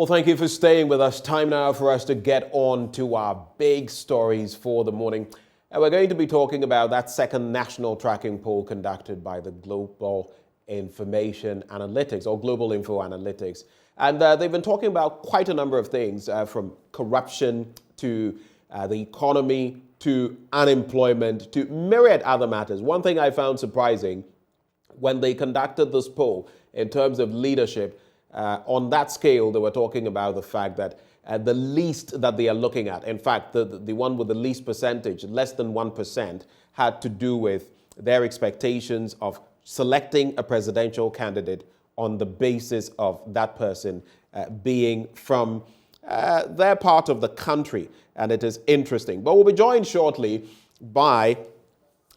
Well, thank you for staying with us. Time now for us to get on to our big stories for the morning. And we're going to be talking about that second national tracking poll conducted by the Global Information Analytics or Global Info Analytics. And they've been talking about quite a number of things from corruption to the economy to unemployment to myriad other matters. One thing I found surprising when they conducted this poll in terms of leadership, on that scale, they were talking about the fact that the least that they are looking at, in fact, the one with the least percentage, less than 1%, had to do with their expectations of selecting a presidential candidate on the basis of that person being from their part of the country. And it is interesting. But we'll be joined shortly by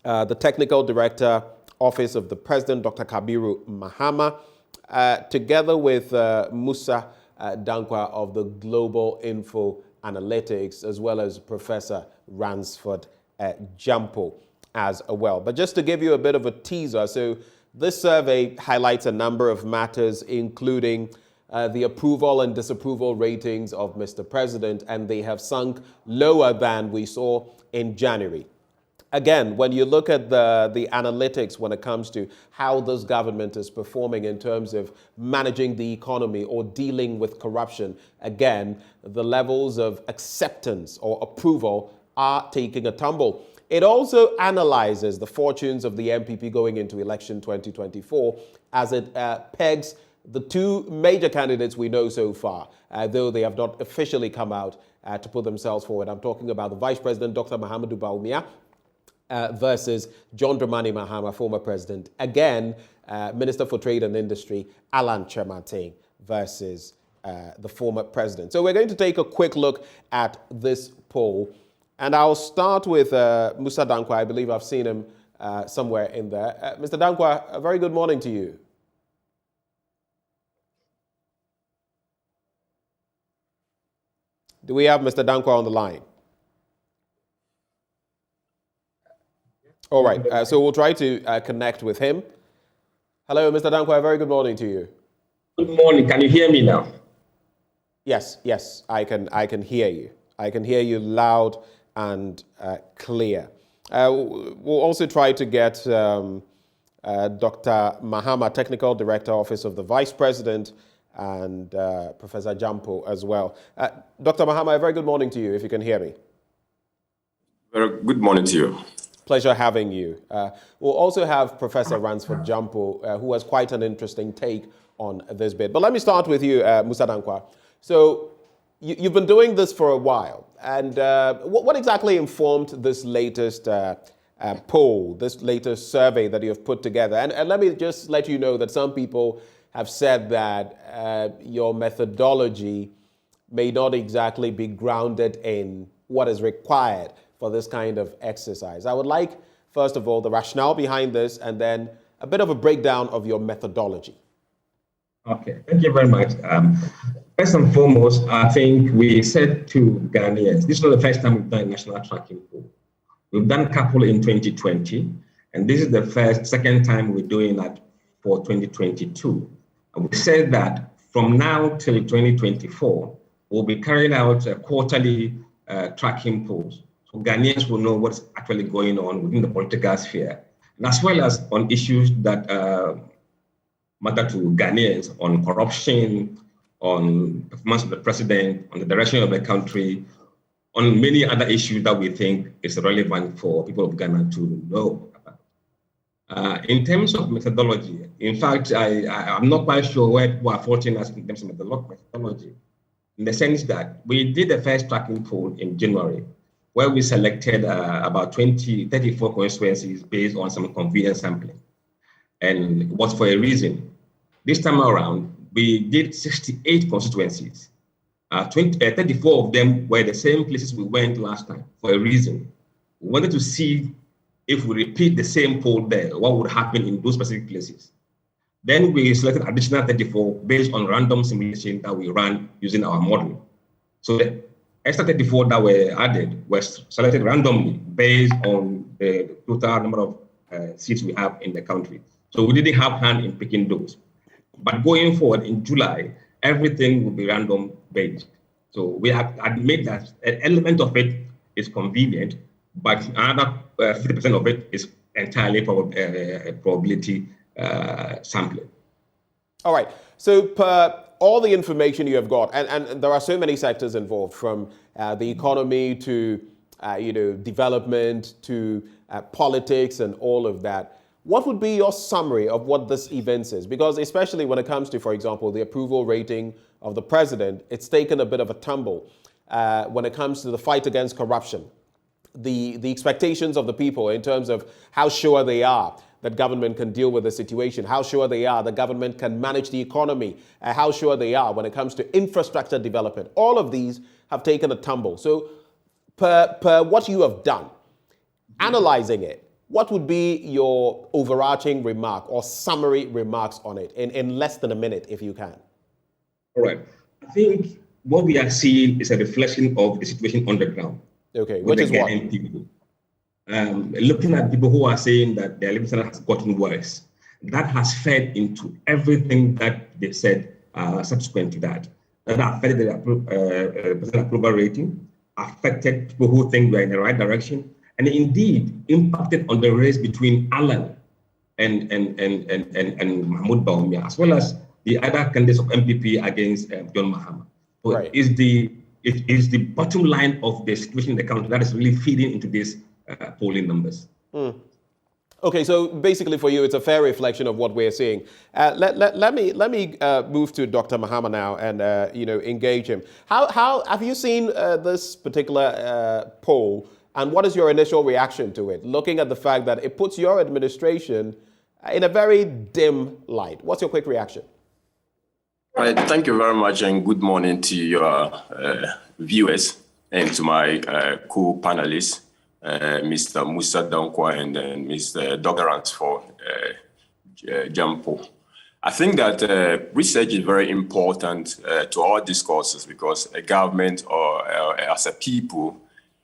the Technical Director, Office of the President, Dr. Kabiru Mahama, together with Musa Dankwa of the Global Info Analytics, as well as Professor Ransford Jampo as well. But just to give you a bit of a teaser, so this survey highlights a number of matters, including the approval and disapproval ratings of Mr. President, and they have sunk lower than we saw in January. Again, when you look at the analytics when it comes to how this government is performing in terms of managing the economy or dealing with corruption, again, the levels of acceptance or approval are taking a tumble. It also analyzes the fortunes of the NPP going into election 2024 as it pegs the two major candidates we know so far, though they have not officially come out to put themselves forward. I'm talking about the Vice President, Dr. Mahamudu Bawumia, versus John Dramani Mahama, former president. Again, Minister for Trade and Industry, Alan Kyeremanten, versus the former president. So we're going to take a quick look at this poll. And I'll start with Musa Dankwa. I believe I've seen him somewhere in there. Mr. Dankwa, a very good morning to you. Do we have Mr. Dankwa on the line? All right, so we'll try to connect with him. Hello, Mr. Dankwa, a very good morning to you. Good morning. Can you hear me now? Yes, I can hear you. I can hear you loud and clear. We'll also try to get Dr. Mahama, Technical Director, Office of the Vice President, and Professor Jampo as well. Dr. Mahama, a very good morning to you, if you can hear me. Very good morning to you. Pleasure having you. We'll also have Professor Ransford Jampo, who has quite an interesting take on this bit. But let me start with you, Musa Dankwa. So you've been doing this for a while. And what exactly informed this latest poll, this latest survey that you've put together? And let me just let you know that some people have said that your methodology may not exactly be grounded in what is required for this kind of exercise. I would like, first of all, the rationale behind this, and then a bit of a breakdown of your methodology. Okay, thank you very much. First and foremost, I think we said to Ghanaians, this is not the first time we've done a national tracking poll. We've done a couple in 2020, and this is the second time we're doing that for 2022. And we said that from now till 2024, we'll be carrying out quarterly tracking polls. So Ghanaians will know what's actually going on within the political sphere, and as well as on issues that matter to Ghanaians on corruption, on performance of the president, on the direction of the country, on many other issues that we think is relevant for people of Ghana to know about. In terms of methodology, in fact, I'm not quite sure where people are faulting us in terms of methodology, in the sense that we did the first tracking poll in January, where we selected about 34 constituencies based on some convenience sampling. And it was for a reason. This time around, we did 68 constituencies. 34 of them were the same places we went last time for a reason. We wanted to see if we repeat the same poll there, what would happen in those specific places. Then we selected additional 34 based on random simulation that we ran using our model. So the extra 34 that were added were selected randomly based on the total number of seats we have in the country. So we didn't have hand in picking those. But going forward in July, everything will be random based. So we have admit that an element of it is convenient, but another 50% of it is entirely probability sampling. All right. So per all the information you have got, and there are so many sectors involved, from the economy to development to politics and all of that. What would be your summary of what this event is? Because especially when it comes to, for example, the approval rating of the president, it's taken a bit of a tumble when it comes to the fight against corruption, the expectations of the people in terms of how sure they are that government can deal with the situation, how sure they are that government can manage the economy, how sure they are when it comes to infrastructure development. All of these have taken a tumble. So per what you have done, analyzing it, what would be your overarching remark or summary remarks on it in less than a minute, if you can? All right. I think what we are seeing is a reflection of the situation on the ground. Okay, which is what? People. Looking at people who are saying that their living standard has gotten worse, that has fed into everything that they said subsequent to that. That affected the president approval rating, affected people who think we're in the right direction, and indeed impacted on the race between Alan and Mahmoud Bawumia, as well as the other candidates of NPP against John Mahama. So right. It is the bottom line of the situation in the country that is really feeding into these polling numbers. Okay, so basically for you, it's a fair reflection of what we're seeing. Let me move to Dr. Mahama now and engage him. How have you seen this particular poll, and what is your initial reaction to it? Looking at the fact that it puts your administration in a very dim light. What's your quick reaction? All right, thank you very much, and good morning to your viewers and to my co-panelists, Mr. Musa Dankwa and then Mr. Dogarant for Jampo. I think that research is very important to our discourses, because a government or as a people,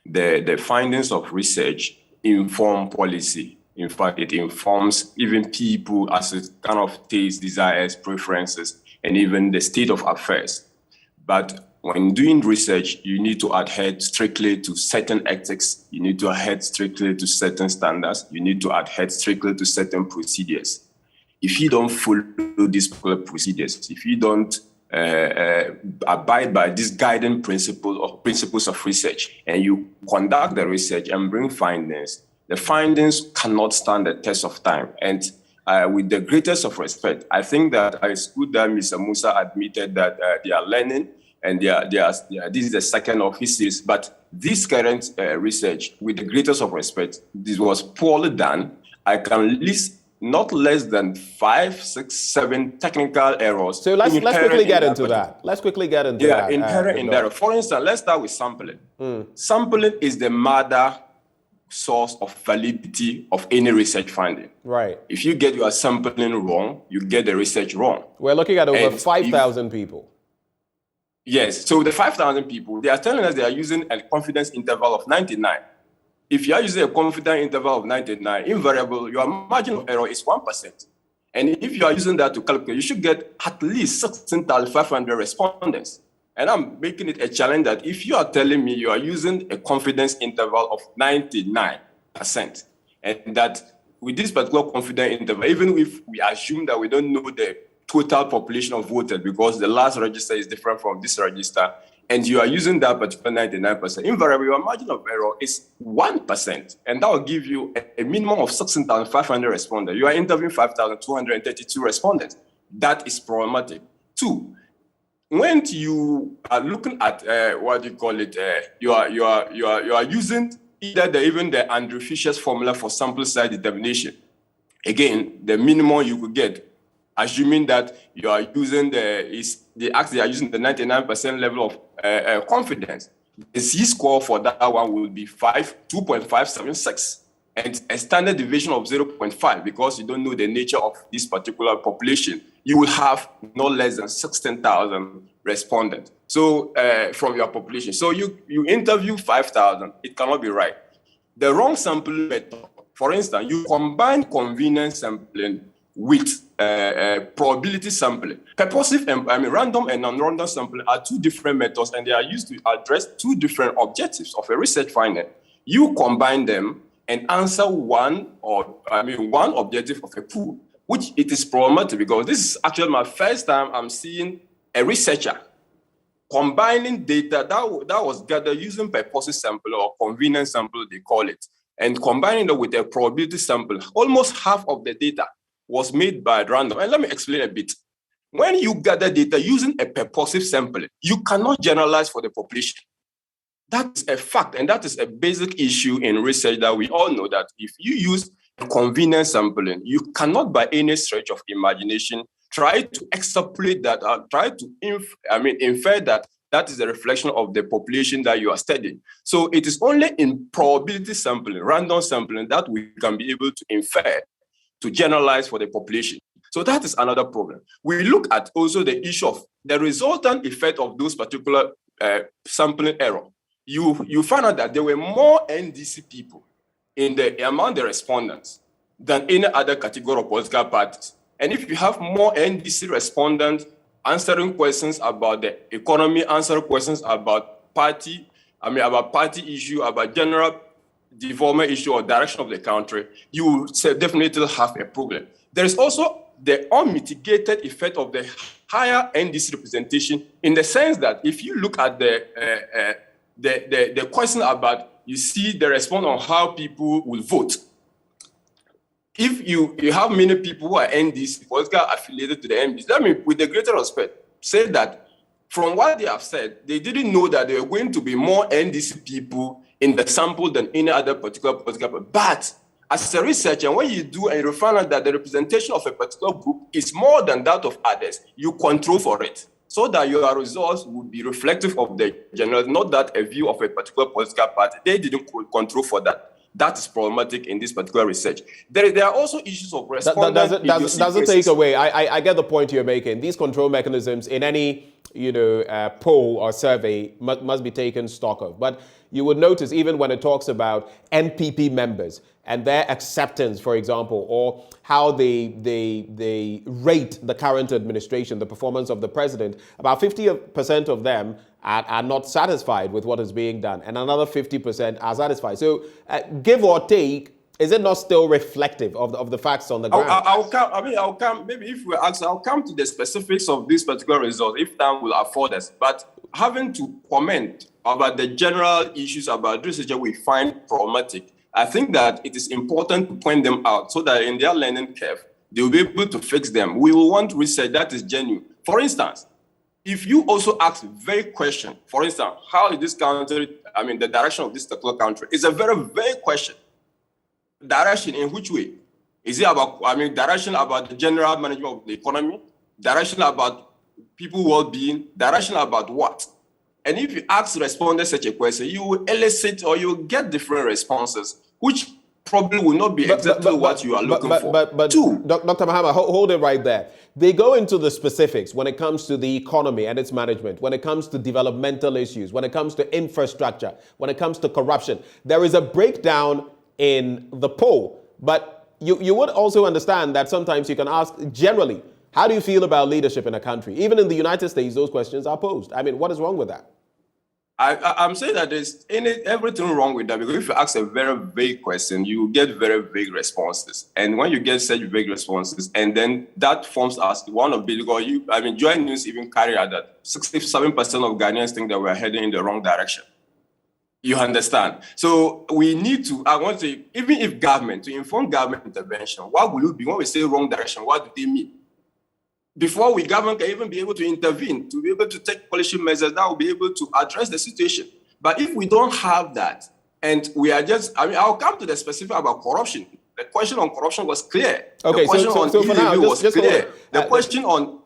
the findings of research inform policy. In fact, it informs even people as it kind of tastes, desires, preferences, and even the state of affairs. But when doing research, you need to adhere strictly to certain ethics. You need to adhere strictly to certain standards. You need to adhere strictly to certain procedures. If you don't follow these procedures, if you don't abide by these guiding principles of research, and you conduct the research and bring findings, the findings cannot stand the test of time. And with the greatest of respect, I think that it's good that Mr. Musa admitted that they are learning, and this is the second of his series. But this current research, with the greatest of respect, this was poorly done. I can list not less than 5, 6, 7 technical errors. So let's quickly get into that. Let's quickly get into that. Yeah, inherent in there. For instance, let's start with sampling. Sampling is the mother source of validity of any research finding. Right. If you get your sampling wrong, you get the research wrong. We're looking at over 5,000 people. Yes. So the 5,000 people, they are telling us they are using a confidence interval of 99. If you are using a confidence interval of 99, invariable, your margin of error is 1%. And if you are using that to calculate, you should get at least 16,500 respondents. And I'm making it a challenge that if you are telling me you are using a confidence interval of 99%, and that with this particular confidence interval, even if we assume that we don't know the total population of voters because the last register is different from this register, and you are using that particular 99%, invariably your margin of error is 1%, and that will give you a minimum of 16,500 respondents. You are interviewing 5,232 respondents. That is problematic. 2, when you are looking at you are using either even the Andrew Fisher's formula for sample size determination. Again, the minimum you could get, assuming that you are using they are using the 99% level of confidence. The Z-score for that one will be 2.576, and a standard deviation of 0.5, because you don't know the nature of this particular population. You will have no less than 16,000 respondents. So from your population. So you interview 5,000, it cannot be right. The wrong sampling method, for instance, you combine convenience sampling with probability sampling. Purposive and random and non-random sampling are two different methods, and they are used to address two different objectives of a research finding. You combine them and answer one objective of a pool, which it is problematic because this is actually my first time I'm seeing a researcher combining data that was gathered using purposive sample or convenience sample, they call it, and combining it with a probability sample. Almost half of the data was made by random. And let me explain a bit. When you gather data using a purposive sample, you cannot generalize for the population. That's a fact, and that is a basic issue in research that we all know, that if you use a convenience sampling, you cannot by any stretch of imagination try to extrapolate that, try to infer that that is a reflection of the population that you are studying. So it is only in probability sampling, random sampling, that we can be able to infer, to generalize for the population. So that is another problem. We look at also the issue of the resultant effect of those particular sampling error. You find out that there were more NDC people among the respondents than any other category of political parties. And if you have more NDC respondents answering questions about the economy, answering questions about party issue, about general development issue or direction of the country, you will definitely have a problem. There is also the unmitigated effect of the higher NDC representation, in the sense that if you look at the question about, you see the response on how people will vote. If you have many people who are NDC, political affiliated to the MPs, let me, with the greater respect, say that from what they have said, they didn't know that there were going to be more NDC people in the sample than any other particular political party. But as a researcher, when you do and you find out that the representation of a particular group is more than that of others, you control for it, so that your results would be reflective of the general, not that a view of a particular political party. They didn't control for that. That is problematic in this particular research. There are also issues of respondents. Doesn't take away. I get the point you're making. These control mechanisms in any poll or survey must be taken stock of. But you would notice even when it talks about NPP members and their acceptance, for example, or how they rate the current administration, the performance of the president, about 50% of them are not satisfied with what is being done, and another 50% are satisfied. So give or take, is it not still reflective of the facts on the ground? I'll come, maybe if we ask, I'll come to the specifics of this particular result if time will afford us. But having to comment about the general issues about research we find problematic, I think that it is important to point them out so that in their learning curve, they will be able to fix them. We will want research that is genuine. For instance, if you also ask very question, for instance, how is this country, the direction of this particular country, is a very, very question. Direction in which way? Is it about, direction about the general management of the economy? Direction about people well-being? Direction about what? And if you ask respondents such a question, you will elicit or you will get different responses, which probably will not be exactly what you are looking for. But Dr. Mahama, hold it right there. They go into the specifics when it comes to the economy and its management, when it comes to developmental issues, when it comes to infrastructure, when it comes to corruption. There is a breakdown in the poll, but you would also understand that sometimes you can ask generally, how do you feel about leadership in a country? Even in the United States, those questions are posed. What is wrong with that? I'm saying that there's everything wrong with that, because if you ask a very vague question, you get very vague responses. And when you get such vague responses, and then that forms as one of the, because Joint News even carried out that 67% of Ghanaians think that we're heading in the wrong direction. You understand? So we need to, even if government, to inform government intervention, what will it be when we say wrong direction? What do they mean? Before government can even be able to intervene, to be able to take policy measures that will be able to address the situation. But if we don't have that, and we are just, I'll come to the specific about corruption. The question on corruption was clear. Okay, the question on for now, was clear. The question on...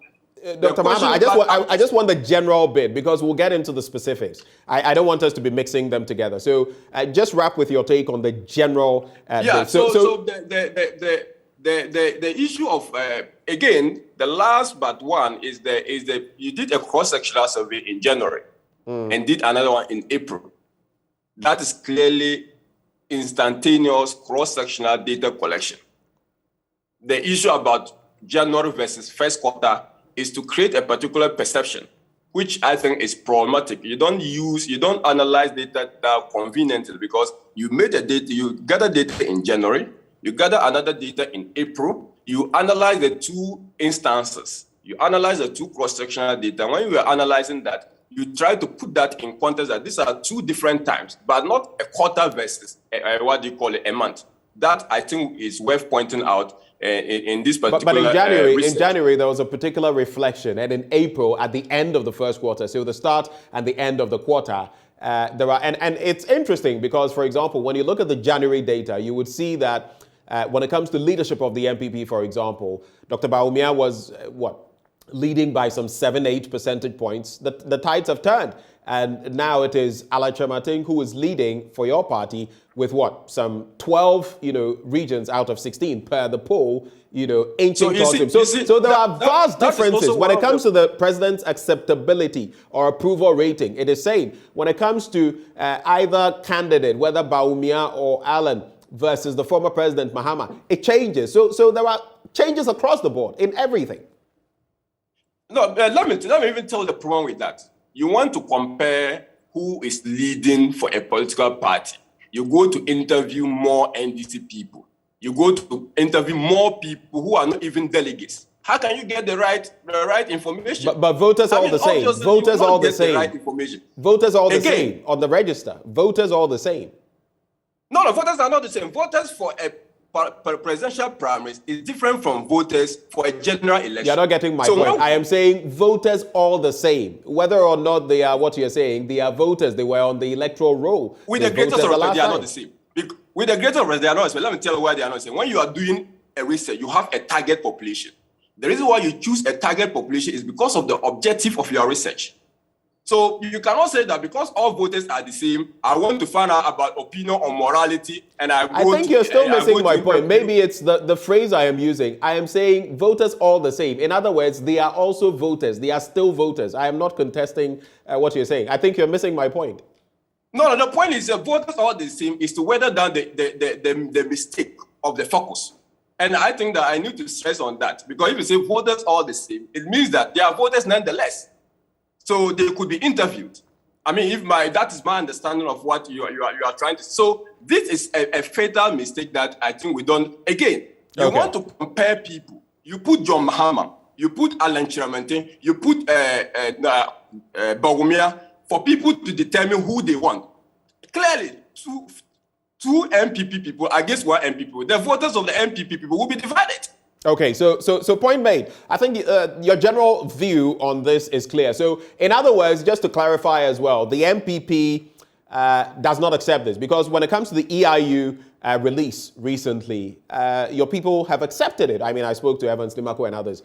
Dr. Mahama, I just want the general bit, because we'll get into the specifics. I don't want us to be mixing them together. So just wrap with your take on the general bit. The issue of, again, the last but one is you did a cross-sectional survey in January and did another one in April. That is clearly instantaneous cross-sectional data collection. the issue about January versus first quarter is to create a particular perception, which I think is problematic. You don't analyze data that conveniently, because you gather data in January, you gather another data in April, you analyze the two instances, you analyze the two cross-sectional data. When you are analyzing that, you try to put that in context that these are two different times, but not a quarter versus a month. That I think is worth pointing out in this particular. But in January, there was a particular reflection, and in April, at the end of the first quarter, so the start and the end of the quarter, there are, and it's interesting because, for example, when you look at the January data, you would see that when it comes to leadership of the NPP, for example, Dr. Bawumia was leading by some 7-8 percentage points. The tides have turned. And now it is Alan Kyeremanten who is leading for your party with some 12, regions out of 16 per the poll, inching towards him. So there are vast differences when it comes to the president's acceptability or approval rating. It is same when it comes to either candidate, whether Bawumia or Alan versus the former president Mahama. It changes. So there are changes across the board in everything. No, let me even tell the problem with that. You want to compare who is leading for a political party. You go to interview more NDC people. You go to interview more people who are not even delegates. How can you get the right information? But voters are all the same. Voters all the same. The right information. Voters all the same on the register. Voters all the same. No, voters are not the same. Voters for a presidential primaries is different from voters for a general election. You're not getting my point. I am saying voters all the same. Whether or not they are what you're saying, they are voters. They were on the electoral roll. With the greatest of respect, they are not the same. With the greatest of respect, they are not the same. Let me tell you why they are not the same. When you are doing a research, you have a target population. The reason why you choose a target population is because of the objective of your research. So you cannot say that because all voters are the same, I want to find out about opinion on morality, and I think you're still missing my point. Maybe it's the phrase I am using. I am saying voters all the same. In other words, they are also voters. They are still voters. I am not contesting what you're saying. I think you're missing my point. No, the point is that voters all the same is to weather down the mistake of the focus. And I think that I need to stress on that, because if you say voters all the same, it means that they are voters nonetheless. So they could be interviewed. I mean, that is my understanding of what you are trying to. So this is a fatal mistake that I think we don't. Again, you want to compare people. You put John Mahama, you put Alan Kyeremanten, you put Bawumia for people to determine who they want. Clearly, two NPP people against one NPP. The voters of the NPP people will be divided. Okay, so point made. I think your general view on this is clear. So in other words, just to clarify as well, the NPP does not accept this, because when it comes to the EIU release recently, your people have accepted it. I mean, I spoke to Evans Nimako and others.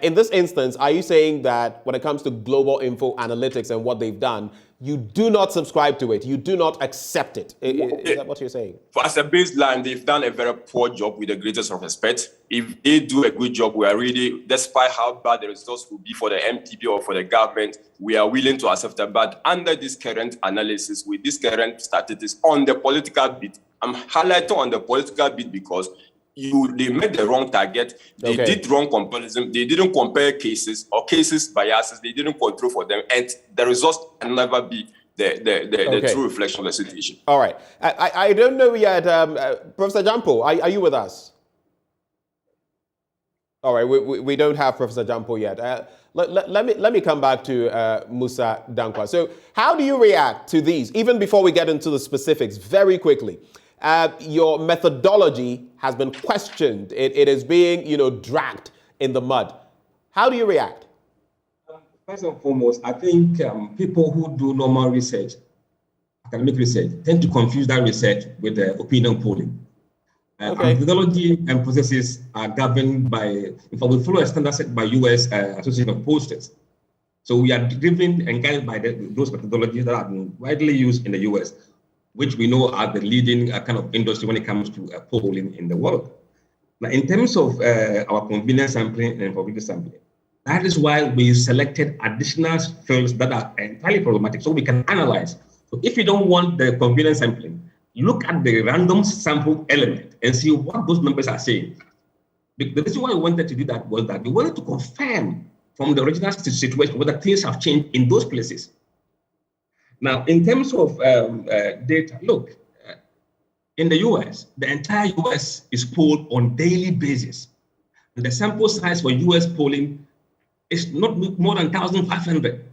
In this instance, are you saying that when it comes to global info analytics and what they've done, you do not subscribe to it? You do not accept it? Is that what you're saying? As a baseline, they've done a very poor job with the greatest of respect. If they do a good job, we are really, despite how bad the results will be for the MPP or for the government, we are willing to accept that. But under this current analysis, with this current statistics on the political bit, I'm highlighting on the political bit because they made the wrong target. They did wrong comparison. They didn't compare cases or cases biases. They didn't control for them, and the results can never be the true reflection of the situation. All right. I don't know yet. Professor Jampo, are you with us? All right. We don't have Professor Jampo yet. Let me come back to Musa Dankwa. So how do you react to these? Even before we get into the specifics, very quickly. Your methodology has been questioned. It is being, dragged in the mud. How do you react? First and foremost, I think people who do normal research, academic research, tend to confuse that research with opinion polling. Methodology and processes are governed by, in fact, we follow a standard set by U.S. Association of Pollsters. So we are driven and guided by those methodologies that have been widely used in the U.S., which we know are the leading kind of industry when it comes to polling in the world. Now, in terms of our convenience sampling and probability sampling, that is why we selected additional fields that are entirely problematic, so we can analyze. So if you don't want the convenience sampling, look at the random sample element and see what those numbers are saying. The reason why we wanted to do that was that we wanted to confirm from the original situation whether things have changed in those places. Now, in terms of data, look, in the US, the entire US is polled on daily basis. And the sample size for US polling is not more than 1,500.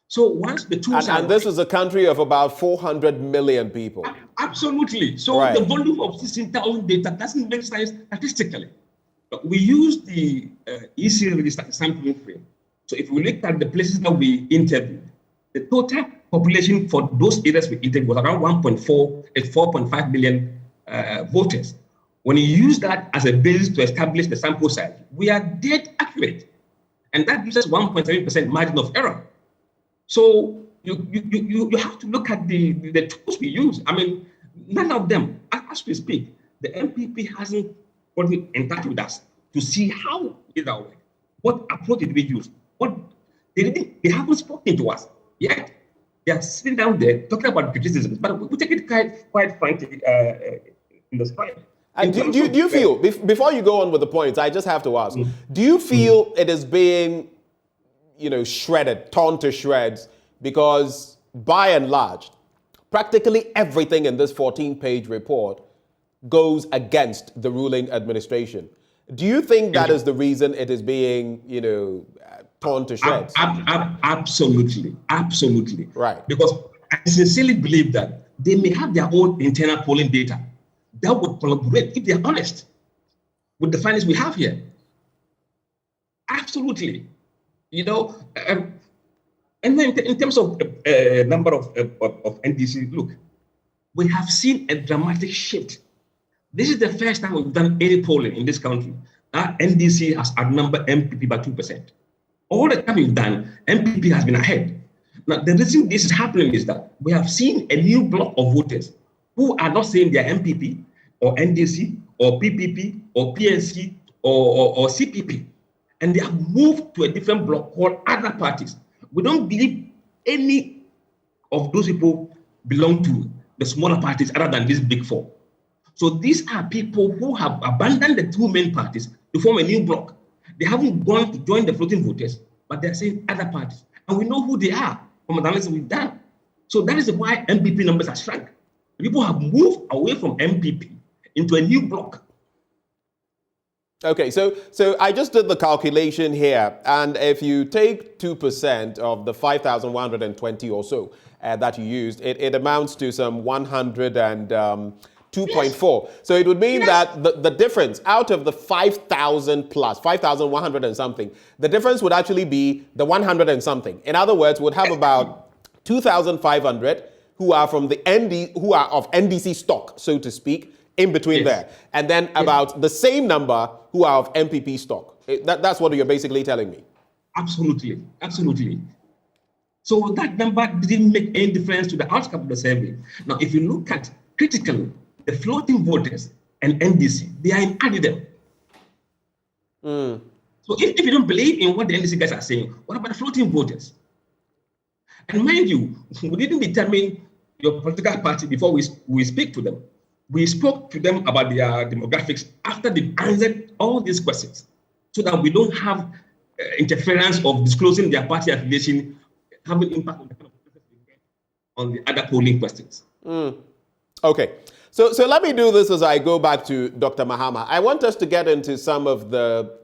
So once the tools and this is a country of about 400 million people. Absolutely. So right. The volume of 16,000 data doesn't make sense statistically. But we use the EC sampling frame. So if we look at the places that we interviewed, the total population for those areas we interviewed was around 4.5 million voters. When you use that as a basis to establish the sample size, we are dead accurate. And that gives us 1.7% margin of error. So you have to look at the tools we use. I mean, none of them, as we speak, the NPP hasn't gotten in touch with us to see how it is our work. What approach did we use? They haven't spoken to us yet. They are sitting down there talking about criticisms, but we take it quite frankly in the stride. And do you feel, before you go on with the points, I just have to ask, do you feel it is being, shredded, torn to shreds? Because by and large, practically everything in this 14-page report goes against the ruling administration. Do you think that is the reason it is being, torn to shreds? Absolutely. Right. Because I sincerely believe that they may have their own internal polling data that would collaborate, if they're honest, with the findings we have here. Absolutely. And then in terms of number of NDC, look, we have seen a dramatic shift. This is the first time we've done any polling in this country. NDC has outnumbered MPP by 2%. All the time we've done, MPP has been ahead. Now, the reason this is happening is that we have seen a new block of voters who are not saying they're MPP or NDC or PPP or PNC or CPP. And they have moved to a different block called other parties. We don't believe any of those people belong to the smaller parties other than these big four. So these are people who have abandoned the two main parties to form a new block. They haven't gone to join the floating voters, but they're saying other parties. And we know who they are from the analysis we've done. So that is why MPP numbers are shrunk. People have moved away from MPP into a new block. Okay, so I just did the calculation here, and if you take 2% of the 5,120 or so that you used, it amounts to some 102.4. So it would mean that the difference out of the 5,000 plus, 5,100 and something, the difference would actually be the 100 and something. In other words, would have about 2,500 who are from who are of NDC stock, so to speak, in between there. And then about the same number who are of MPP stock. That's what you're basically telling me. Absolutely. So that number didn't make any difference to the outcome of the survey. Now, if you look at critically, the floating voters and NDC, they are in addendum. So if you don't believe in what the NDC guys are saying, what about the floating voters? And mind you, we didn't determine your political party before we speak to them. We spoke to them about their demographics after they've answered all these questions, so that we don't have interference of disclosing their party affiliation having impact on the kind of process we get on the other polling questions. Okay, so let me do this as I go back to Dr. Mahama. I want us to get into some of the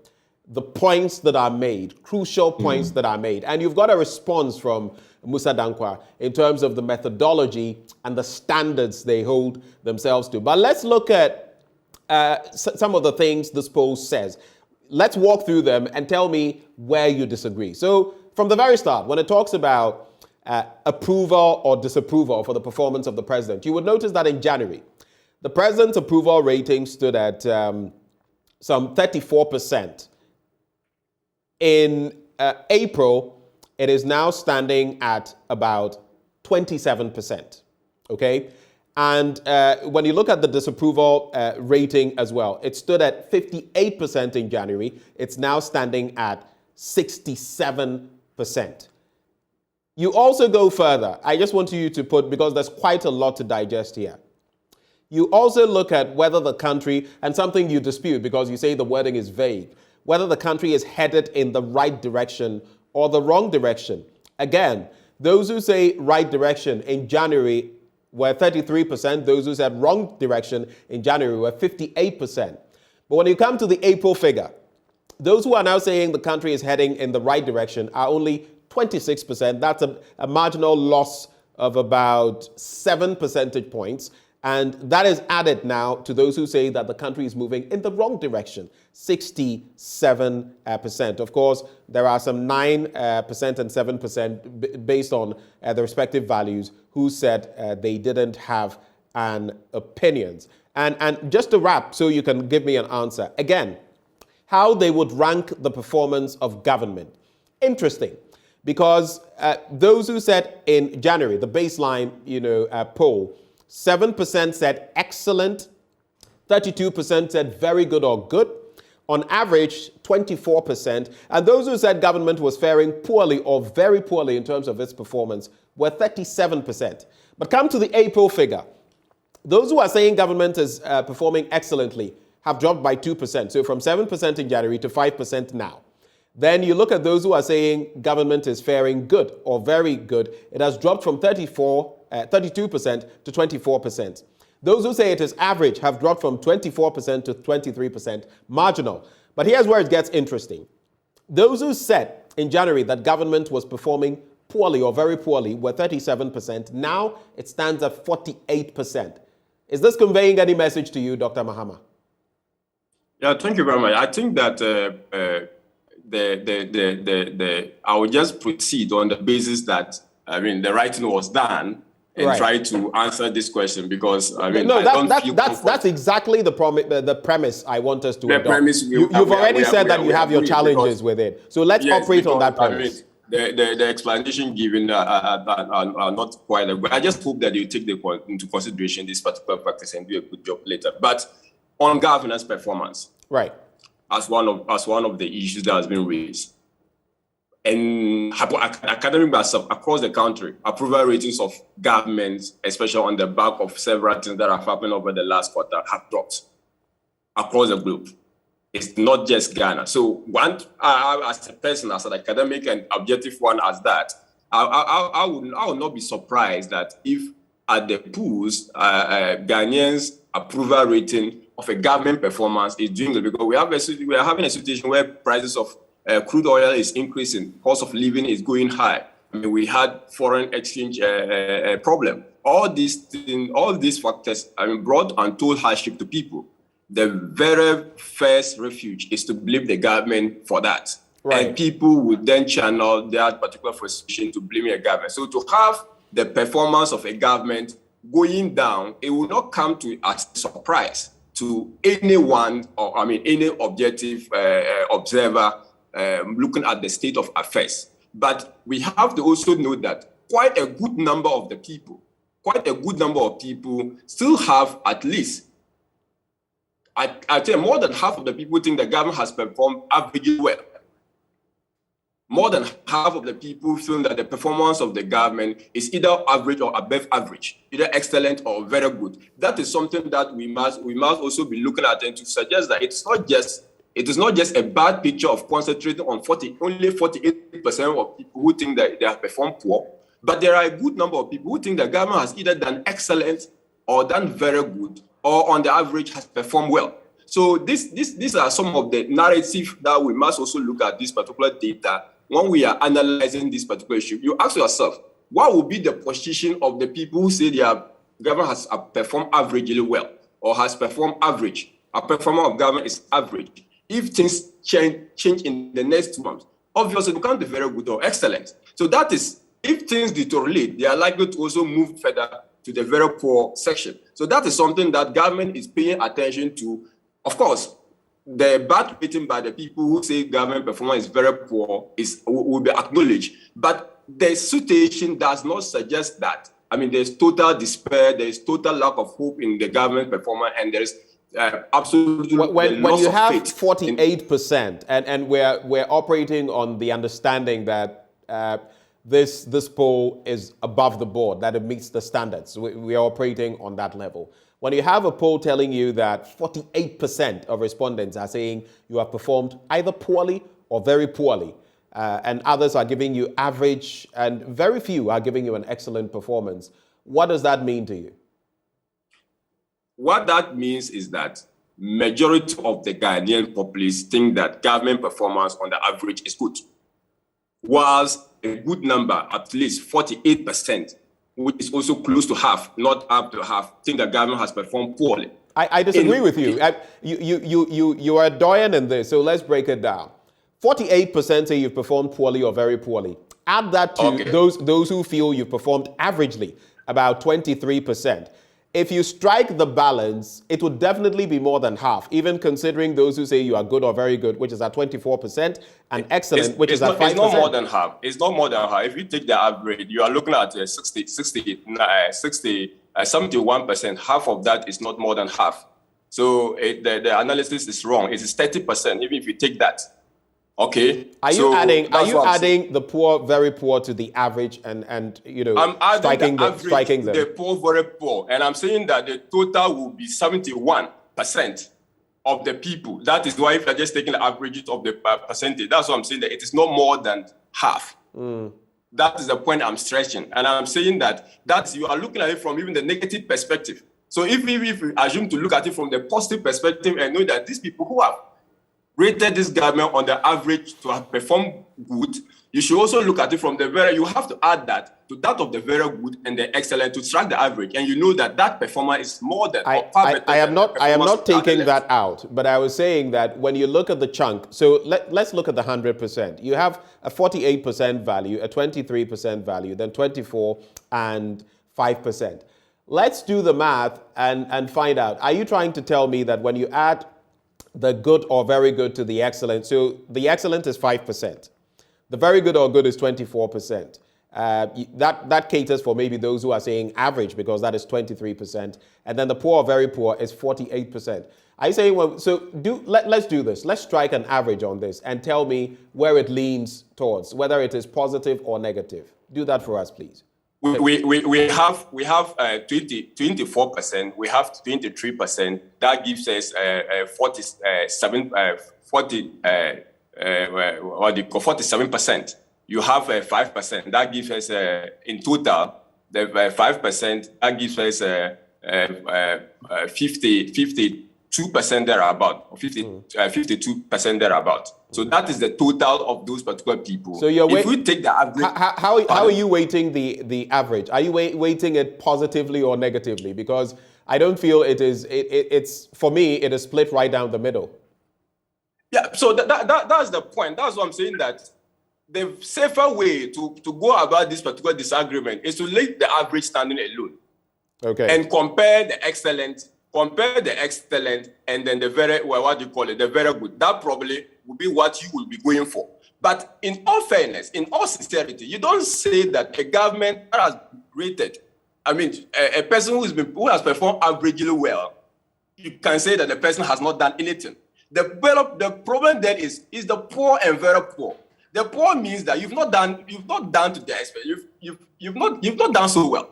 points that are made, crucial points that are made. And you've got a response from Musa Dankwa in terms of the methodology and the standards they hold themselves to. But let's look at some of the things this poll says. Let's walk through them and tell me where you disagree. So from the very start, when it talks about approval or disapproval for the performance of the president, you would notice that in January, the president's approval rating stood at some 34%. In April, it is now standing at about 27%, okay? And when you look at the disapproval rating as well, it stood at 58% in January. It's now standing at 67%. You also go further. I just want you to put, because there's quite a lot to digest here. You also look at whether the country, and something you dispute because you say the wording is vague, whether the country is headed in the right direction or the wrong direction. Again, those who say right direction in January were 33%. Those who said wrong direction in January were 58%. But when you come to the April figure, those who are now saying the country is heading in the right direction are only 26%. That's a marginal loss of about 7 percentage points. And that is added now to those who say that the country is moving in the wrong direction, 67%. Of course, there are some 9% and 7% based on the respective values who said they didn't have an opinion. And just to wrap, so you can give me an answer, again, how they would rank the performance of government. Interesting, because those who said in January, the baseline poll, 7% said excellent, 32% said very good or good, on average 24%, and those who said government was faring poorly or very poorly in terms of its performance were 37%. But come to the April figure. Those who are saying government is performing excellently have dropped by 2%, so from 7% in January to 5% now. Then you look at those who are saying government is faring good or very good, it has dropped from 32% to 24%. Those who say it is average have dropped from 24% to 23%, marginal. But here's where it gets interesting. Those who said in January that government was performing poorly or very poorly were 37%. Now it stands at 48%. Is this conveying any message to you, Dr. Mahama? Yeah, thank you very much. I think that I will just proceed on the basis that the writing was done and try to answer this question because that's exactly the premise I want us to adopt. You've already said that you have your challenges with it, so let's operate on that premise. The explanation given are not quite good. I just hope that you take into consideration this particular practice and do a good job later. But on governance performance, right, as one of the issues that has been raised, and academic bodies across the country, approval ratings of governments, especially on the back of several things that have happened over the last quarter, have dropped across the globe. It's not just Ghana. So as a person, as an academic and objective one as that, I would not be surprised that if at the polls, Ghanaians' approval rating of a government performance is doing it, because we are having a situation where prices of crude oil is increasing, cost of living is going high. We had foreign exchange problem. All these factors brought untold hardship to people. The very first refuge is to blame the government for that. Right. And people would then channel that particular frustration to blame a government. So to have the performance of a government going down, it will not come as a surprise to anyone, or any objective observer looking at the state of affairs. But we have to also know that quite a good number of people still have at least, I tell you, more than half of the people think the government has performed averagely well. More than half of the people feel that the performance of the government is either average or above average, either excellent or very good. That is something that we must also be looking at, and to suggest that it is not just a bad picture of concentrating on only 48% of people who think that they have performed poor, but there are a good number of people who think the government has either done excellent or done very good, or on the average has performed well. So these are some of the narrative that we must also look at this particular data when we are analyzing this particular issue. You ask yourself, what will be the position of the people who say their government has performed averagely well or has performed average? A performance of government is average. If things change in the next 2 months, obviously it can't be very good or excellent. So that is, if things deteriorate, they are likely to also move further to the very poor section. So that is something that government is paying attention to. Of course, the bad rating by the people who say government performance is very poor will be acknowledged. But the situation does not suggest that. There's total despair, there is total lack of hope in the government performance, and there's absolutely when you have 48%, and we're operating on the understanding that this poll is above the board, that it meets the standards. We are operating on that level. when you have a poll telling you that 48% of respondents are saying you have performed either poorly or very poorly, and others are giving you average, and very few are giving you an excellent performance, what does that mean to you? What that means is that majority of the Ghanaian populace think that government performance on the average is good, whilst a good number, at least 48%, which is also close to half, not up to half, think that government has performed poorly. I disagree with you. You are a doyen in this, so let's break it down. 48% say you've performed poorly or very poorly. Add that to those who feel you've performed averagely, about 23%. If you strike the balance, it would definitely be more than half, even considering those who say you are good or very good, which is at 24%, and excellent, which is at 5%. It's not more than half. It's not more than half. If you take the average, you are looking at 71%. Half of that is not more than half. So the analysis is wrong. It is 30%, even if you take that. Okay. Are you adding the poor, very poor to the average and you know, I'm adding striking them? The poor, very poor, and I'm saying that the total will be 71% of the people. That is why if you're just taking the averages of the percentage, that's what I'm saying, that it is not more than half. That is the point I'm stretching, and I'm saying that you are looking at it from even the negative perspective. So if we assume to look at it from the positive perspective and know that these people who have rated this government on the average to have performed good, you should also look at it from the very, you have to add that to that of the very good and the excellent to track the average. And you know that that performance is more than I am not taking that out, but I was saying that when you look at the chunk, so let's look at the 100%. You have a 48% value, a 23% value, then 24 and 5%. Let's do the math and find out. Are you trying to tell me that when you add the good or very good to the excellent, so the excellent is 5%, the very good or good is 24%. That caters for maybe those who are saying average, because that is 23%, and then the poor or very poor is 48%. I say, well, so let's do this. Let's strike an average on this and tell me where it leans towards, whether it is positive or negative. Do that for us, please. We have 24%. We have 23%. That gives us 47%. You have 5%. That gives us in total the 5%. That gives us 52% thereabout, or 52% thereabout. So that is the total of those particular people. So if we take the average, how are you weighting the average? Are you weighting it positively or negatively? Because I don't feel it is. It's for me, it is split right down the middle. Yeah. So that's the point. That's what I'm saying. That the safer way to go about this particular disagreement is to leave the average standing alone. Okay. And compare the excellent and then the very, what do you call it, the very good. That probably will be what you will be going for. But in all fairness, in all sincerity, you don't say that a government that has rated, I mean, a person who has performed averagely well, you can say that the person has not done anything. The problem then is the poor and very poor. The poor means that you've not done to the expert. You've not done so well.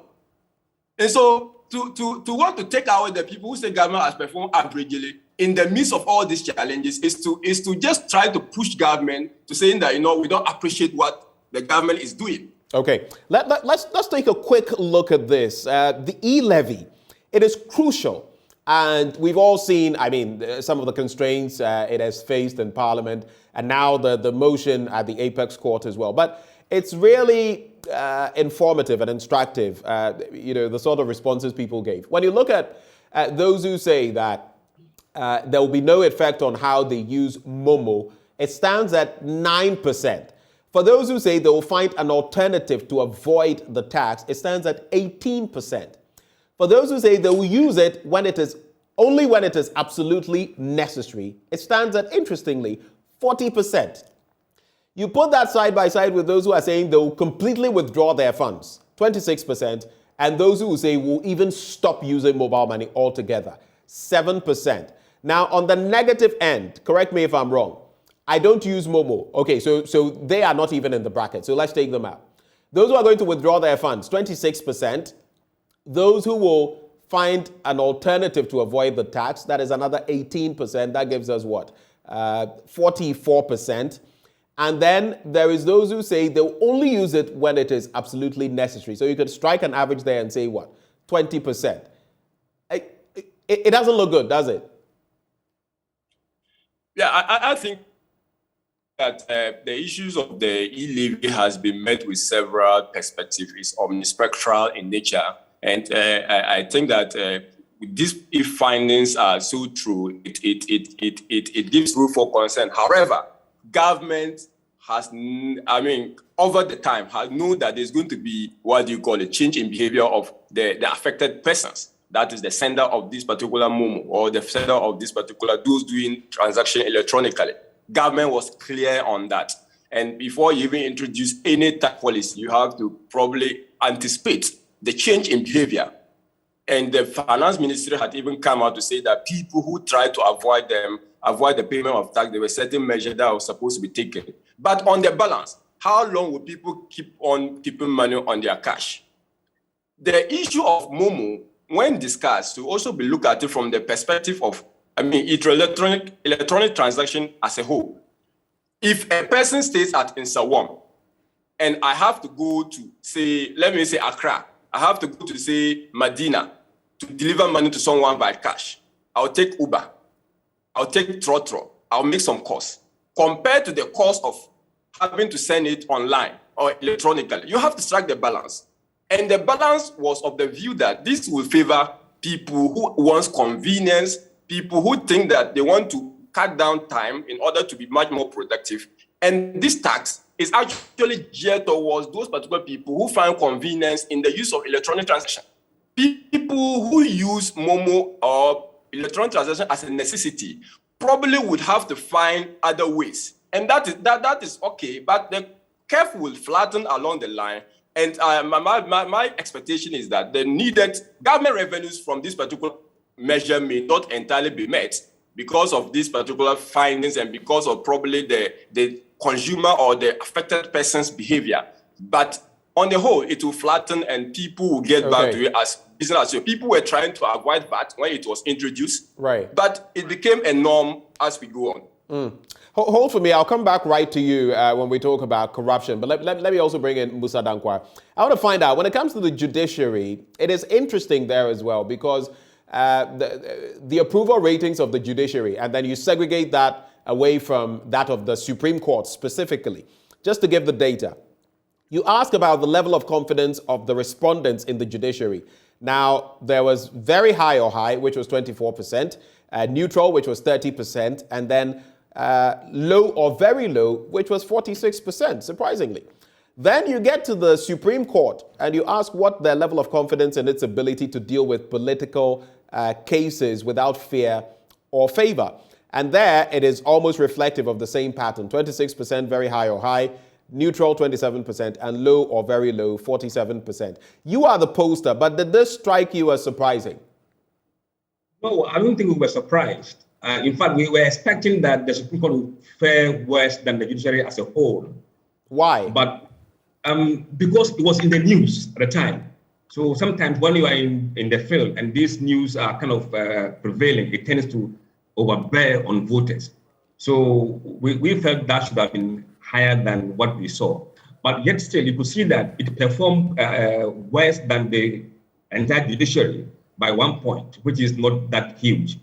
And so to want to take away the people who say government has performed averagely in the midst of all these challenges is to just try to push government to saying that, you know, we don't appreciate what the government is doing. Okay, let's take a quick look at this. The e-levy, it is crucial. And we've all seen, I mean, some of the constraints it has faced in Parliament, and now the motion at the Apex Court as well. But it's really informative and instructive, you know, the sort of responses people gave. When you look at those who say that there will be no effect on how they use Momo, it stands at 9%. For those who say they will find an alternative to avoid the tax, it stands at 18%. For those who say they will use it only when it is absolutely necessary, it stands at, interestingly, 40%. You put that side by side with those who are saying they will completely withdraw their funds, 26%, and those who will say will even stop using mobile money altogether, 7%. Now, on the negative end, correct me if I'm wrong, I don't use Momo. Okay, so they are not even in the bracket, so let's take them out. Those who are going to withdraw their funds, 26%. Those who will find an alternative to avoid the tax. That is another 18%. That gives us what? 44%. And then there is those who say they'll only use it when it is absolutely necessary. So you could strike an average there and say what? 20%. It doesn't look good, does it? Yeah, I think that the issues of the e-levy has been met with several perspectives. It's omnispectral in nature. And I think that these findings are so true, it gives room for concern. However, government has, over the time, has known that there's going to be what you call a change in behavior of the affected persons. That is the sender of this particular MOMO or the sender of this particular, those doing transaction electronically. Government was clear on that. And before you even introduce any tax policy, you have to probably anticipate the change in behavior. And the finance ministry had even come out to say that people who try to avoid the payment of tax, there were certain measures that were supposed to be taken. But on the balance, how long will people keep on keeping money on their cash? The issue of MOMO, when discussed, to also be looked at it from the perspective of, electronic transaction as a whole. If a person stays at Nsawam, and I have to go to, say, let me say Accra, I have to go to, say, Medina to deliver money to someone by cash. I'll take Uber. I'll take Trotro. I'll make some costs. Compared to the cost of having to send it online or electronically, you have to strike the balance. And the balance was of the view that this will favor people who want convenience, people who think that they want to cut down time in order to be much more productive. And this tax is actually geared towards those particular people who find convenience in the use of electronic transaction. People who use MOMO or electronic transaction as a necessity probably would have to find other ways. And that is okay, but the curve will flatten along the line. And my expectation is that the needed government revenues from this particular measure may not entirely be met because of these particular findings and because of probably the consumer or the affected person's behavior. But on the whole, it will flatten and people will get back to it as business. So people were trying to avoid that when it was introduced. Right. But it became a norm as we go on. Hold for me. I'll come back right to you when we talk about corruption. But let me also bring in Musa Dankwa. I want to find out, when it comes to the judiciary, it is interesting there as well because the approval ratings of the judiciary, and then you segregate that away from that of the Supreme Court specifically. Just to give the data, you ask about the level of confidence of the respondents in the judiciary. Now, there was very high or high, which was 24%, neutral, which was 30%, and then low or very low, which was 46%, surprisingly. Then you get to the Supreme Court and you ask what their level of confidence in its ability to deal with political cases without fear or favor. And there it is almost reflective of the same pattern, 26% very high or high, neutral 27%, and low or very low 47%. You are the pollster, but did this strike you as surprising? No, I don't think we were surprised. In fact, we were expecting that the Supreme Court would fare worse than the judiciary as a whole. Why? But because it was in the news at the time. So sometimes when you are in the field and these news are kind of prevailing, it tends to overbear on voters. So we felt that should have been higher than what we saw. But yet still, you could see that it performed worse than the entire judiciary by 1 point, which is not that huge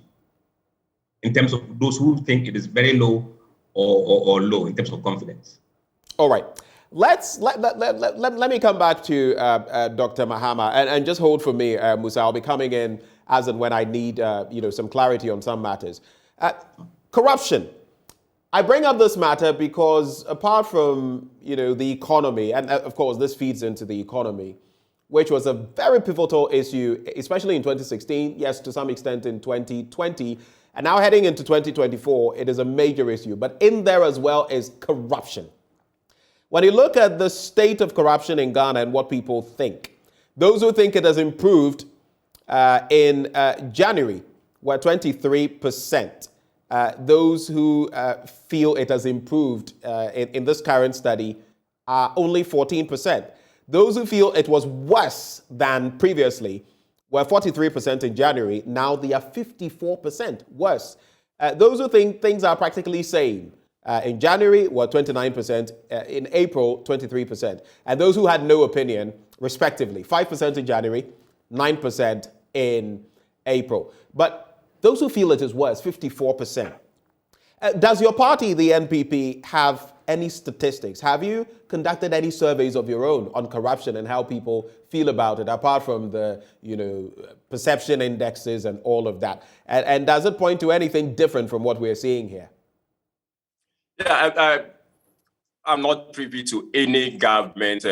in terms of those who think it is very low or low in terms of confidence. All right. Let me come back to Dr. Mahama and just hold for me, Musa. I'll be coming in as and when I need some clarity on some matters. Corruption. I bring up this matter because apart from the economy, and of course this feeds into the economy, which was a very pivotal issue, especially in 2016, yes, to some extent in 2020, and now heading into 2024, it is a major issue. But in there as well is corruption. When you look at the state of corruption in Ghana and what people think, those who think it has improved in January were 23%. Those who feel it has improved in this current study are only 14%. Those who feel it was worse than previously were 43% in January. Now they are 54% worse. Those who think things are practically same in January were 29%, in April 23%. And those who had no opinion, respectively, 5% in January, 9% in April. But those who feel it is worse, 54%. Does your party, the NPP, have any statistics? Have you conducted any surveys of your own on corruption and how people feel about it, apart from the, perception indexes and all of that? And does it point to anything different from what we're seeing here? Yeah, I'm not privy to any government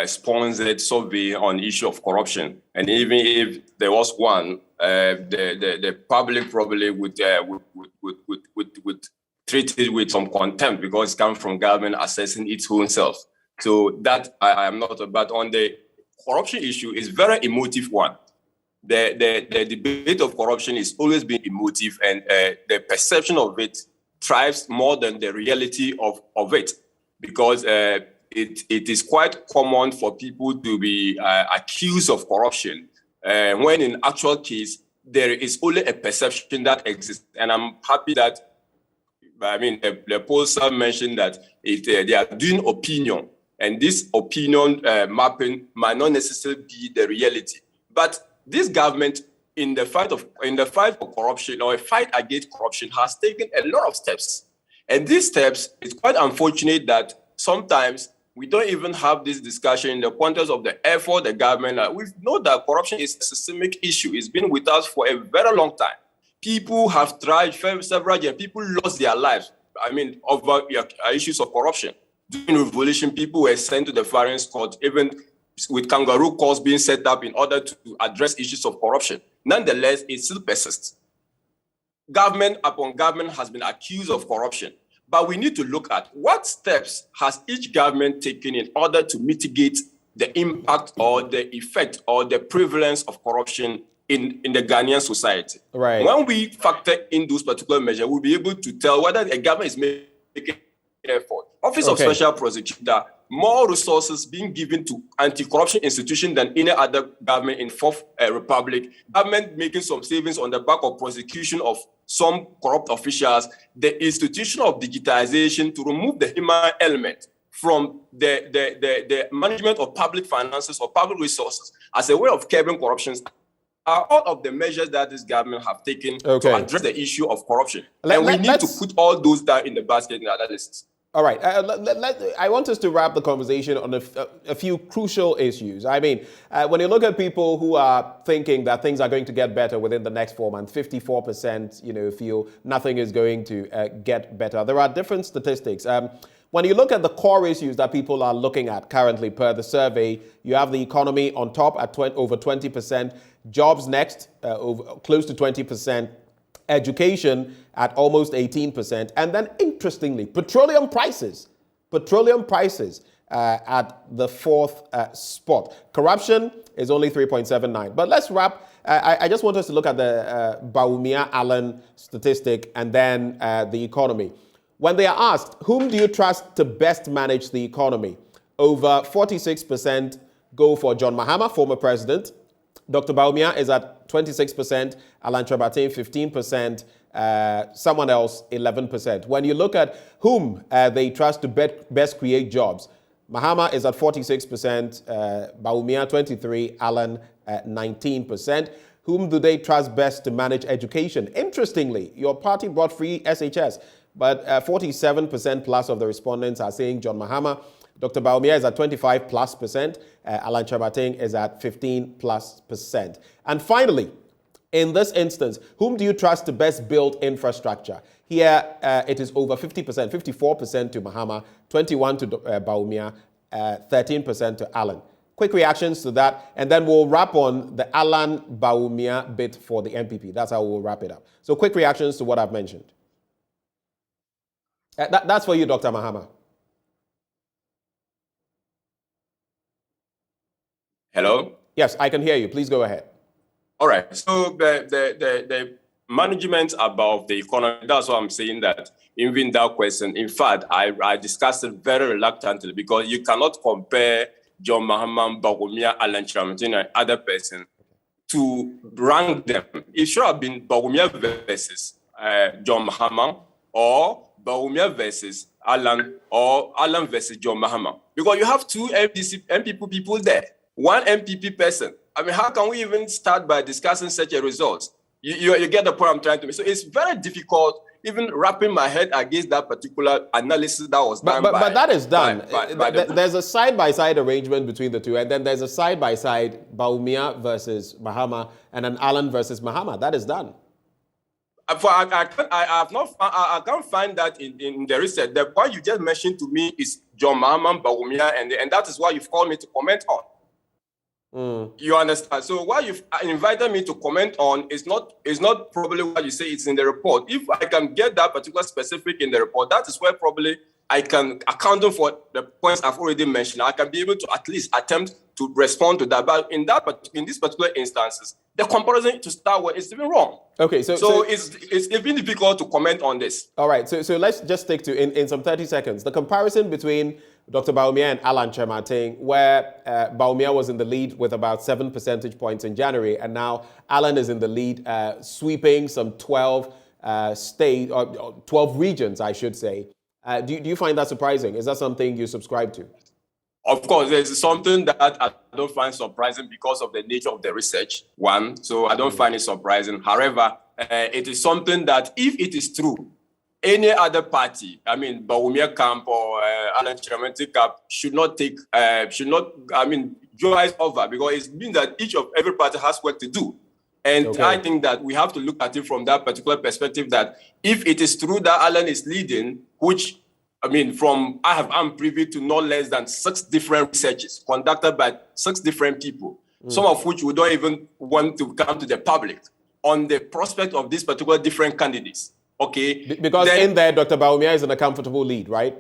sponsored survey on issue of corruption. And even if there was one, the public probably would treat it with some contempt because it's come from government assessing its own self. So that I am not, but on the corruption issue is very emotive one. The debate of corruption is always been emotive, and the perception of it thrives more than the reality of it, because it is quite common for people to be accused of corruption when in actual case there is only a perception that exists. And I'm happy that, the pollster mentioned that they are doing opinion, and this opinion mapping might not necessarily be the reality. But this government, in the fight for corruption, or a fight against corruption, has taken a lot of steps. And these steps, it's quite unfortunate that sometimes we don't even have this discussion in the context of the effort the government. We know that corruption is a systemic issue. It's been with us for a very long time. People have tried several years. People lost their lives, over issues of corruption. During the revolution, people were sent to the firing squad, even with kangaroo courts being set up in order to address issues of corruption. Nonetheless, it still persists. Government upon government has been accused of corruption. But we need to look at what steps has each government taken in order to mitigate the impact or the effect or the prevalence of corruption in the Ghanaian society. Right. When we factor in those particular measures, we'll be able to tell whether a government is making an effort. Office of Special Prosecutor, more resources being given to anti-corruption institutions than any other government in Fourth Republic. Government making some savings on the back of prosecution of some corrupt officials. The institution of digitization to remove the human element from the management of public finances or public resources as a way of curbing corruption are all of the measures that this government have taken to address the issue of corruption. And we need to put all those down in the basket in other lists. All right. I want us to wrap the conversation on a few crucial issues. When you look at people who are thinking that things are going to get better within the next 4 months, 54%, feel nothing is going to get better. There are different statistics. When you look at the core issues that people are looking at currently per the survey, you have the economy on top at over 20%, jobs next, close to 20%, education at almost 18%, and then interestingly, petroleum prices at the fourth spot. Corruption is only 3.79. But let's wrap. I just want us to look at the Bawumia-Allen statistic and then the economy. When they are asked, whom do you trust to best manage the economy? Over 46% go for John Mahama, former president. Dr. Bawumia is at 26%, Alan Kyeremanten 15%, someone else 11%. When you look at whom they trust to best create jobs, Mahama is at 46%, Bawumia 23%, Alan 19%. Whom do they trust best to manage education? Interestingly, your party brought free SHS, but 47% plus of the respondents are saying John Mahama. Dr. Bawumia is at 25+%. Alan Kyeremanten is at 15+%. And finally, in this instance, whom do you trust to best build infrastructure? Here, it is over 50%, 54% to Mahama, 21% to Bawumia, 13% to Alan. Quick reactions to that, and then we'll wrap on the Alan Bawumia bit for the NPP. That's how we'll wrap it up. So quick reactions to what I've mentioned. That's for you, Dr. Mahama. Hello? Yes, I can hear you. Please go ahead. All right. So the management about the economy, that's what I'm saying, that even that question, in fact, I discussed it very reluctantly because you cannot compare John Mahama, Bawumia, Alan Kyeremanten, and other person to rank them, it should have been Bawumia versus John Mahama, or Bawumia versus Alan, or Alan versus John Mahama. Because you have two MPP people there, one MPP person. I mean, how can we even start by discussing such a result? You get the point I'm trying to make. So it's very difficult even wrapping my head against that particular analysis that was done. But that is done. There's a side-by-side arrangement between the two, and then there's a side-by-side Bawumia versus Mahama, and an Alan versus Mahama. That is done. I can't find that in the research. The point you just mentioned to me is John Mahama, Bawumia, and that is why you've called me to comment on. You understand? So what you've invited me to comment on is not probably what you say it's in the report. If I can get that particular specific in the report, that is where probably I can, accounting for the points I've already mentioned, I can be able to at least attempt to respond to that. But in these particular instances, the comparison to start with is even wrong. Okay, so it's even difficult to comment on this. All right, so let's just stick to in some 30 seconds the comparison between Dr. Bawumia and Alan Kyeremanten, where Bawumia was in the lead with about 7 percentage points in January, and now Alan is in the lead, sweeping some 12 12 regions, I should say. Do you find that surprising? Is that something you subscribe to? Of course, there's something that I don't find surprising because of the nature of the research, one. So I don't find it surprising. However, it is something that if it is true, any other party, I mean, Bawumia camp or Alan Kyeremanten camp should not join over, because it means that every party has work to do. And okay. I think that we have to look at it from that particular perspective, that if it is true that Alan is leading, which, I mean, I'm privy to no less than 6 different researches conducted by 6 different people, some of which we don't even want to come to the public on the prospect of these particular different candidates. Okay. Because then, in there, Dr. Bawumia is in a comfortable lead, right?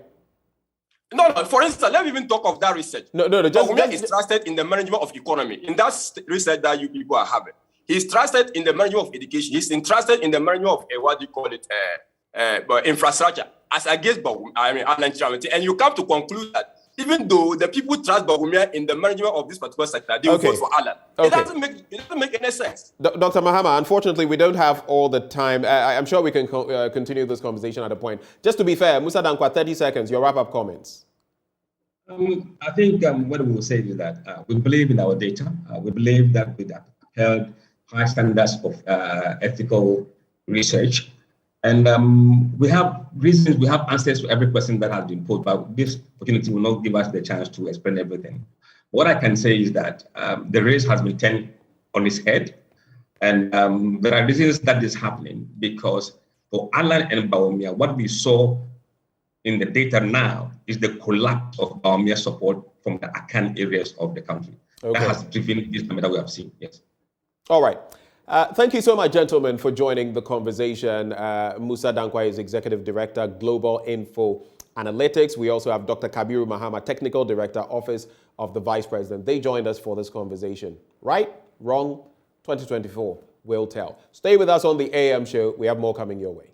No. For instance, let's even talk of that research. Bawumia is trusted in the management of economy. In that research that you people are having, he's trusted in the management of education. He's interested in the management of infrastructure, as against Alan Kyeremanten. And you come to conclude that even though the people trust Bawumia in the management of this particular sector, they will vote for Alan. It doesn't make any sense. Dr. Mahama, unfortunately, we don't have all the time. I'm sure we can continue this conversation at a point. Just to be fair, Musa Dankwa, 30 seconds, your wrap-up comments. I think what we will say is that we believe in our data. We believe that we have held high standards of ethical research. And we have reasons, we have answers to every question that has been put, but this opportunity will not give us the chance to explain everything. What I can say is that the race has been turned on its head, and there are reasons that is happening, because for Alan and Bawumia, what we saw in the data now is the collapse of Bawumia support from the Akan areas of the country. Okay. That has driven this number that we have seen, yes. All right. Thank you so much, gentlemen, for joining the conversation. Musa Dankwa is Executive Director, Global Info Analytics. We also have Dr. Kabiru Mahama, Technical Director, Office of the Vice President. They joined us for this conversation. Right? Wrong? 2024 will tell. Stay with us on the AM show. We have more coming your way.